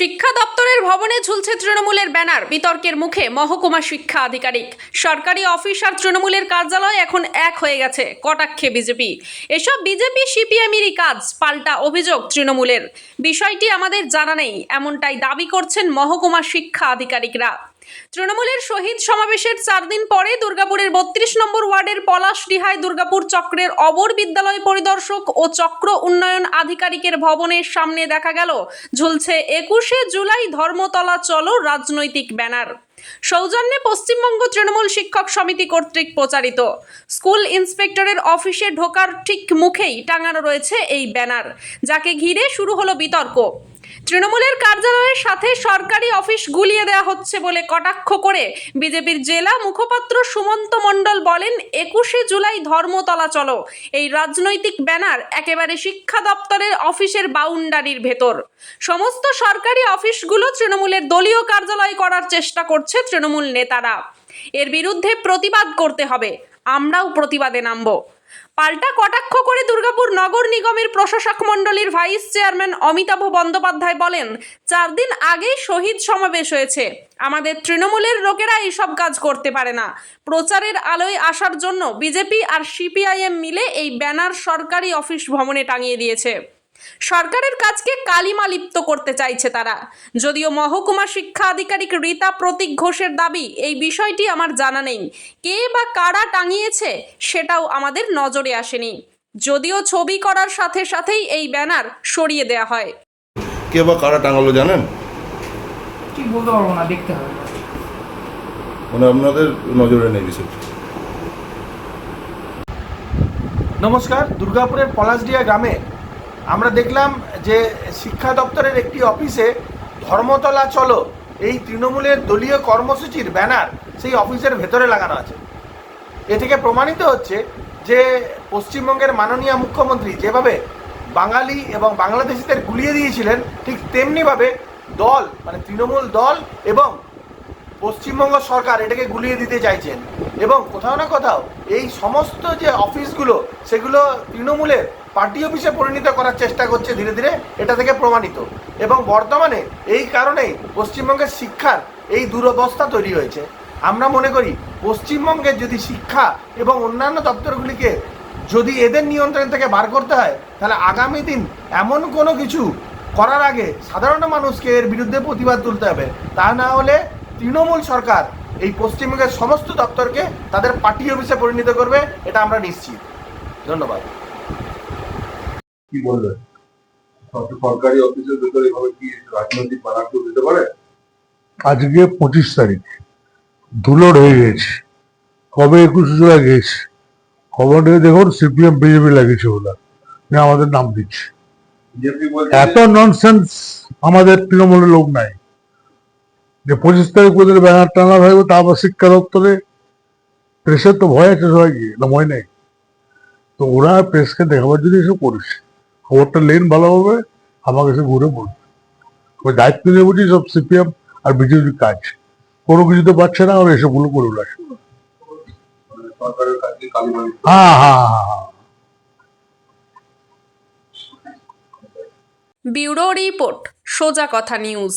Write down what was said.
শিক্ষা দপ্তরের ভবনে ঝুলছে তৃণমূলের ব্যানার। বিতর্কের মুখে মহকুমা শিক্ষা আধিকারিক। সরকারি অফিস আর তৃণমূলের কার্যালয় এখন এক হয়ে গেছে, কটাক্ষে বিজেপি। এসব বিজেপি সিপিএমেরই কাজ, পাল্টা অভিযোগ তৃণমূলের। বিষয়টি আমাদের জানা নেই, এমনটাই দাবি করছেন মহকুমা শিক্ষা আধিকারিকরা। তৃণমূলের শহীদ সমাবেশের 4 দিন পরে দুর্গাপুরের 32 নম্বর ওয়ার্ডের পলাশডিহায় দুর্গাপুর চক্রের অবর বিদ্যালয় পরিদর্শক ও চক্র উন্নয়ন আধিকারিকের ভবনের সামনে দেখা গেল ঝুলছে 21শে জুলাই ধর্মতলা চলো রাজনৈতিক ব্যানার। সৌজন্যে পশ্চিমবঙ্গ তৃণমূল শিক্ষক সমিতি কর্তৃক প্রচারিত। স্কুল ইন্সপেক্টরের অফিসে ঢোকার ঠিক মুখেই টাঙানো রয়েছে এই ব্যানার, যাকে ঘিরে শুরু হলো বিতর্ক। তৃণমূলের কার্যালয়ের সাথে সরকারি অফিস গুলিয়ে দেওয়া হচ্ছে বলে কটাক্ষ করে বিজেপির জেলা মুখপাত্র সুমন্ত মণ্ডল বলেন, 21শে জুলাই ধর্মতলা চলো এই রাজনৈতিক ব্যানার একেবারে শিক্ষা দপ্তরের অফিসের বাউন্ডারির ভেতর। সমস্ত সরকারি অফিসগুলো তৃণমূলের দলীয় কার্যালয় করার চেষ্টা করছে তৃণমূল নেতারা। এর বিরুদ্ধে প্রতিবাদ করতে হবে, আমরাও প্রতিবাদে নামব। পাল্টা কটাক্ষ করে দুর্গাপুর নগর নিগমের প্রশাসক মণ্ডলীর ভাইস চেয়ারম্যান অমিতাভ বন্দ্যোপাধ্যায় বলেন, 4 দিন আগেই শহীদ সমাবেশ হয়েছে, আমাদের তৃণমূলের লোকেরা এইসব কাজ করতে পারে না। প্রচারের আলোয় আসার জন্য বিজেপি আর সিপিআইএম মিলে এই ব্যানার সরকারি অফিস ভবনে টাঙিয়ে দিয়েছে। সরকারের কাজকে কালিমা লিপ্ত করতে চাইছে তারা। যদিও মহকুমা শিক্ষা আধিকারিক রীতা প্রতীক ঘোষের দাবি, এই বিষয়টি আমার জানা নেই, কে বা কারা টাঙিয়েছে সেটাও আমাদের নজরে আসেনি। যদিও ছবি করার সাথে সাথেই এই ব্যানার সরিয়ে দেওয়া হয়। কে বা কারা টাঙালো জানেন? ঠিক বলতে পারবো না, দেখতে হবে। মানে আপনাদের নজরে নেই বিষয়টি। নমস্কার। দুর্গাপুরের পলাশডিহা গ্রামে আমরা দেখলাম যে শিক্ষা দপ্তরের একটি অফিসে ধর্মতলা চলো এই তৃণমূলের দলীয় কর্মসূচির ব্যানার সেই অফিসের ভেতরে লাগানো আছে। এ থেকে প্রমাণিত হচ্ছে যে পশ্চিমবঙ্গের মাননীয় মুখ্যমন্ত্রী যেভাবে বাঙালি এবং বাংলাদেশিদের গুলিয়ে দিয়েছিলেন, ঠিক তেমনিভাবে দল মানে তৃণমূল দল এবং পশ্চিমবঙ্গ সরকার এটাকে গুলিয়ে দিতে চাইছেন। এবং কোথাও না কোথাও এই সমস্ত যে অফিসগুলো সেগুলো তৃণমূলের পার্টি অফিসে পরিণত করার চেষ্টা করছে ধীরে ধীরে, এটা থেকে প্রমাণিত। এবং বর্তমানে এই কারণেই পশ্চিমবঙ্গের শিক্ষার এই দুরবস্থা তৈরি হয়েছে। আমরা মনে করি পশ্চিমবঙ্গের যদি শিক্ষা এবং অন্যান্য দপ্তরগুলিকে যদি এদের নিয়ন্ত্রণ থেকে বার করতে হয়, তাহলে আগামী দিন এমন কোনো কিছু করার আগে সাধারণ মানুষকে এর বিরুদ্ধে প্রতিবাদ তুলতে হবে। তা না হলে তৃণমূল সরকার এই পশ্চিমবঙ্গের সমস্ত দপ্তরকে তাদের পার্টি অফিসে পরিণত করবে, এটা আমরা নিশ্চিত। ধন্যবাদ। কি বলবেন? সরকারি অফিসের ভেতরে এভাবে কি রাজনৈতিক ব্যানার কেউ দিতে পারে? আজকে 25 তারিখ, ধুলোড় হয়ে গেছে। কবে 21 জুলাই গেছে, খবর নিয়ে দেখুন সিপিএম বিজেপি লাগিয়েছে ওরা, আমাদের নাম দিচ্ছে। এত ননসেন্স আমাদের তৃণমূলের লোক নাই যে 25 তারিখ পর্যন্ত ব্যানার টানা থাকবে, তারপর শিক্ষা দপ্তরে প্রেসের তো ভয় আছে সবাইকে, ভয় নেই তো ওরা প্রেসকে দেখাবার জন্য এসব করেছে। খবরটা লেন ভালোভাবে, আমাকে এসে ঘুরে বলবে। ওই দায়িত্ব নিয়ে বুঝি সব সিপিএম আর বিজেপির কাজ, কোনো কিছু তো পাচ্ছে না, ওরা এসবগুলো করে উঠে। সরকারের কাছে কালিমালি। হ্যাঁ হ্যাঁ হ্যাঁ। ব্যুরো রিপোর্ট, সোজা কথা নিউজ।